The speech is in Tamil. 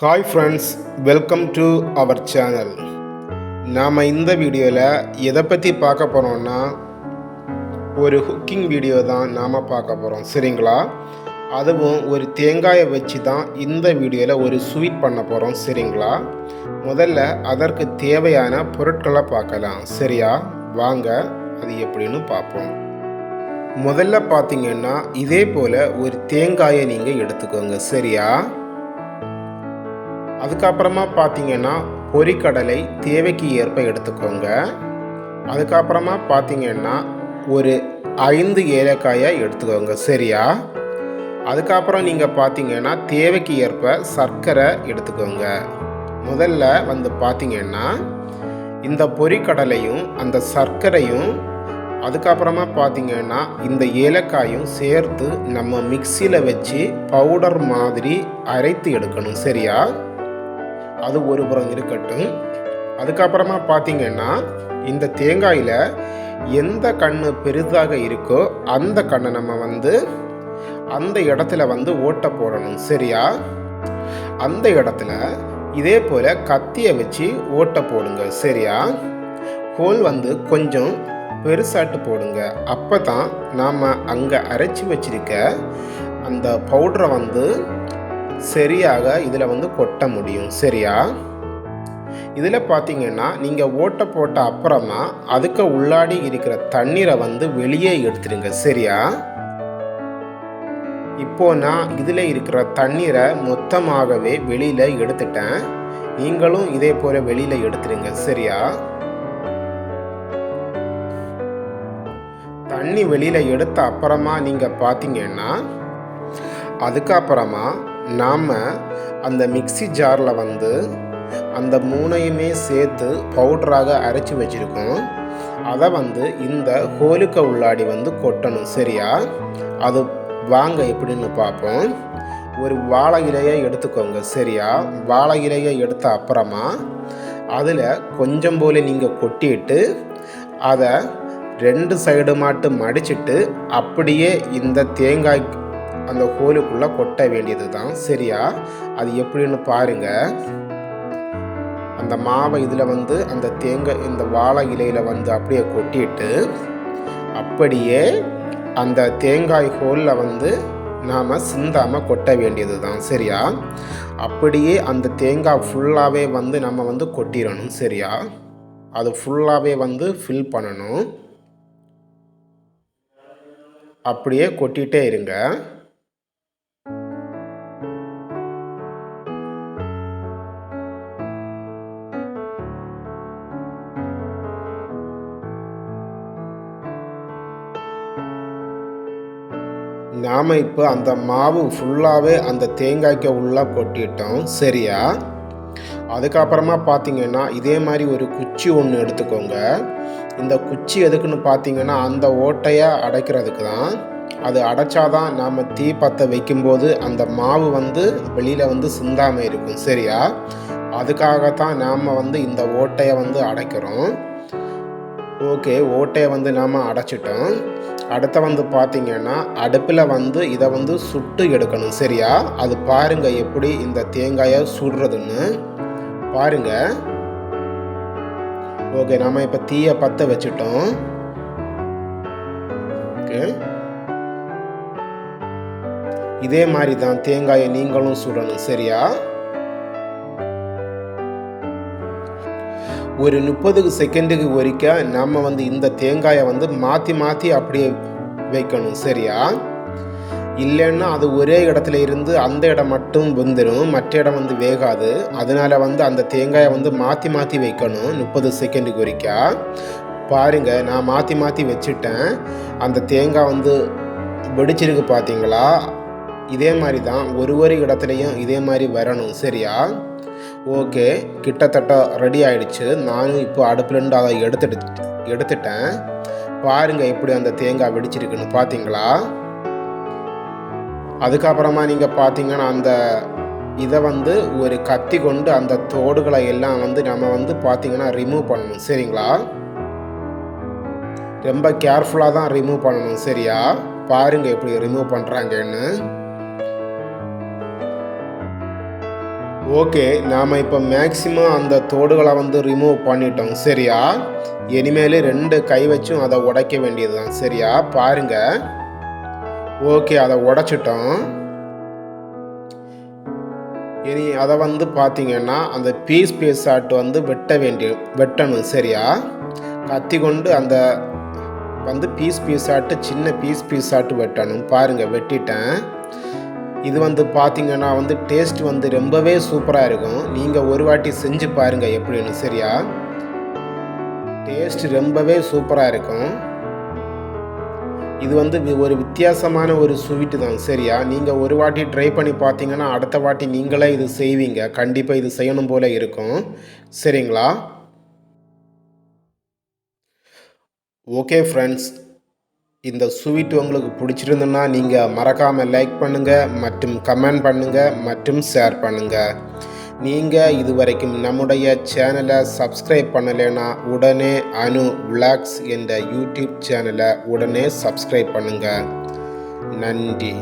Hi friends, welcome to our channel. நாம் இந்த வீடியோவில் எதை பற்றி பார்க்க போகிறோம்னா ஒரு குக்கிங் வீடியோ தான் நாம் பார்க்க போகிறோம். சரிங்களா? அதுவும் ஒரு தேங்காயை வச்சு தான் இந்த வீடியோவில் ஒரு ஸ்வீட் பண்ண போகிறோம். சரிங்களா? முதல்ல அதற்கு தேவையான பொருட்களை பார்க்கலாம். சரியா? வாங்க அது எப்படின்னு பார்ப்போம். முதல்ல பார்த்தீங்கன்னா இதே போல் ஒரு தேங்காயை நீங்கள் எடுத்துக்கோங்க. சரியா? அதுக்கப்புறமா பார்த்தீங்கன்னா பொரிக்கடலை தேவைக்கு ஏற்ப எடுத்துக்கோங்க. அதுக்கப்புறமா பார்த்தீங்கன்னா ஒரு 5 ஏலக்காயை எடுத்துக்கோங்க. சரியா? அதுக்கப்புறம் நீங்கள் பார்த்தீங்கன்னா தேவைக்கு ஏற்ப சர்க்கரை எடுத்துக்கோங்க. முதல்ல பார்த்தீங்கன்னா இந்த பொரிக்கடலையும் அந்த சர்க்கரையும் அதுக்கப்புறமா பார்த்தீங்கன்னா இந்த ஏலக்காயும் சேர்த்து நம்ம மிக்சியில் வச்சு பவுடர் மாதிரி அரைத்து எடுக்கணும். சரியா? அது ஒரு புறம் இருக்கட்டும். அதுக்கப்புறமா பார்த்தீங்கன்னா இந்த தேங்காயில் எந்த கண்ணு பெரிதாக இருக்கோ அந்த கண்ணை நம்ம அந்த இடத்துல ஓட்டை போடணும். சரியா? அந்த இடத்துல இதே போல் கத்தியை வச்சு ஓட்டை போடுங்க. சரியா? ஹோல் கொஞ்சம் பெருசாட்டு போடுங்க. அப்போ தான் நாம் அங்கே அரைச்சி வச்சிருக்க அந்த பவுடரை சரியாக இதில் கொட்ட முடியும். சரியா? இதில் பார்த்தீங்கன்னா நீங்கள் ஓட்டை போட்ட அப்புறமா அதுக்கு உள்ளாடி இருக்கிற தண்ணீரை வெளியே எடுத்துடுங்க. சரியா? இப்போ நான் இதில் இருக்கிற தண்ணீரை மொத்தமாகவே வெளியில் எடுத்துட்டேன். நீங்களும் இதே போல் வெளியில் எடுத்துடுங்க. சரியா? தண்ணி வெளியில் எடுத்த அப்புறமா நீங்கள் பார்த்தீங்கன்னா அதுக்கப்புறமா நாம் அந்த மிக்ஸி ஜாரில் அந்த 3ஐயுமே சேர்த்து பவுடராக அரைச்சி வச்சுருக்கோம். அதை இந்த ஹோலுக்கு உள்ளாடி கொட்டணும். சரியா? அது வாங்க எப்படின்னு பார்ப்போம். ஒரு வாழை இலையை எடுத்துக்கோங்க. சரியா? வாழை இலையை எடுத்த அப்புறமா அதில் கொஞ்சம் போல் நீங்கள் கொட்டிட்டு அதை 2 சைடு மாட்டு மடிச்சிட்டு அப்படியே இந்த தேங்காய் அந்த ஹோலுக்குள்ளே கொட்ட வேண்டியது தான். சரியா? அது எப்படின்னு பாருங்கள். அந்த மாவை இதில் அந்த தேங்காய் இந்த வாழை இலையில் அப்படியே கொட்டிட்டு அப்படியே அந்த தேங்காய் ஹோலில் நாம் சிந்தாமல் கொட்ட வேண்டியது தான். சரியா? அப்படியே அந்த தேங்காய் ஃபுல்லாகவே நம்ம கொட்டிடணும். சரியா? அது ஃபுல்லாகவே ஃபில் பண்ணணும். அப்படியே கொட்டிகிட்டே இருங்க. நாம் இப்போ அந்த மாவு ஃபுல்லாகவே அந்த தேங்காய்க்கு உள்ளே கொட்டிட்டோம். சரியா? அதுக்கப்புறமா பார்த்தீங்கன்னா இதே மாதிரி ஒரு குச்சி ஒன்று எடுத்துக்கோங்க. இந்த குச்சி எதுக்குன்னு பார்த்தீங்கன்னா அந்த ஓட்டையை அடைக்கிறதுக்கு தான். அது அடைச்சாதான் நாம் தீ பற்ற வைக்கும்போது அந்த மாவு வெளியில் சிந்தாமல் இருக்கும். சரியா? அதுக்காகத்தான் நாம் இந்த ஓட்டையை அடைக்கிறோம். ஓகே, ஓட்டையை நாம் அடைச்சிட்டோம். அடுத்த பார்த்தீங்கன்னா அடுப்பில் இதை சுட்டு எடுக்கணும். சரியா? அது பாருங்கள் எப்படி இந்த தேங்காயை சுடுறதுன்னு பாருங்கள். ஓகே, நாம் இப்போ தீயை பற்ற வச்சுட்டோம். ஓகே, இதே மாதிரி தான் தேங்காயை நீங்களும் சுடணும். சரியா? ஒரு 30 செகண்டுக்கு வரைக்கும் நம்ம இந்த தேங்காயை மாற்றி மாற்றி அப்படியே வைக்கணும். சரியா? இல்லைன்னா அது ஒரே இடத்துல இருந்து அந்த இடம் மட்டும் வெந்துடும், மற்ற இடம் வேகாது. அதனால் அந்த தேங்காயை மாற்றி மாற்றி வைக்கணும் 30 செகண்டுக்கு வரைக்கும். பாருங்கள், நான் மாற்றி மாற்றி வச்சுட்டேன். அந்த தேங்காய் வெடிச்சிருக்கு பார்த்தீங்களா? இதே மாதிரி தான் ஒரு இடத்துலையும் இதே மாதிரி வரணும். சரியா? ஓகே, கிட்டத்தட்ட ரெடி ஆகிடுச்சு. நானும் இப்போ அடுப்புலேருந்து அதை எடுத்துட்டேன். பாருங்கள் எப்படி அந்த தேங்காய் வெடிச்சிருக்குன்னு பார்த்தீங்களா? அதுக்கப்புறமா நீங்கள் பார்த்தீங்கன்னா அந்த இதை ஒரு கத்தி கொண்டு அந்த தோடுகளை எல்லாம் நம்ம பார்த்தீங்கன்னா ரிமூவ் பண்ணணும். சரிங்களா? ரொம்ப கேர்ஃபுல்லாக தான் ரிமூவ் பண்ணணும். சரியா? பாருங்கள் எப்படி ரிமூவ் பண்ணுறாங்கன்னு. ஓகே, நாம் இப்போ மேக்ஸிமம் அந்த தோடுகளை வந்து ரிமூவ் பண்ணிட்டோம் சரியா? இனிமேல் 2 கை வச்சும் அதை உடைக்க வேண்டியது தான் சரியா? பாருங்க. ஓகே, அதை உடைச்சிட்டோம். இனி அதை வந்து பார்த்தீங்கன்னா அந்த பீஸாட்டு வந்து வெட்டணும் சரியா? கத்தி கொண்டு அந்த வந்து பீஸாட்டு சின்ன பீஸாட்டு வெட்டணும். பாருங்கள், வெட்டிட்டேன். இது வந்து பார்த்தீங்கன்னா வந்து டேஸ்ட் வந்து ரொம்பவே சூப்பராக இருக்கும். நீங்கள் ஒரு வாட்டி செஞ்சு பாருங்கள் எப்படின்னு சரியா? டேஸ்ட் ரொம்பவே சூப்பராக இருக்கும். இது வந்து ஒரு வித்தியாசமான ஒரு ஸ்வீட்டு தான் சரியா? நீங்கள் ஒரு வாட்டி ட்ரை பண்ணி பார்த்தீங்கன்னா அடுத்த வாட்டி நீங்களே இது செய்வீங்க. கண்டிப்பாக இது செய்யணும் போல இருக்கும். சரிங்களா? ஓகே ஃப்ரெண்ட்ஸ், இந்த ஸ்வீட் உங்களுக்கு பிடிச்சிருந்துன்னா நீங்கள் மறக்காமல் லைக் பண்ணுங்கள் மற்றும் கமெண்ட் பண்ணுங்கள் மற்றும் ஷேர் பண்ணுங்கள். நீங்கள் இதுவரைக்கும் நம்முடைய சேனலை சப்ஸ்கிரைப் பண்ணலைன்னா உடனே அனு விளாக்ஸ் என்ற யூடியூப் சேனலை உடனே சப்ஸ்கிரைப் பண்ணுங்கள். நன்றி.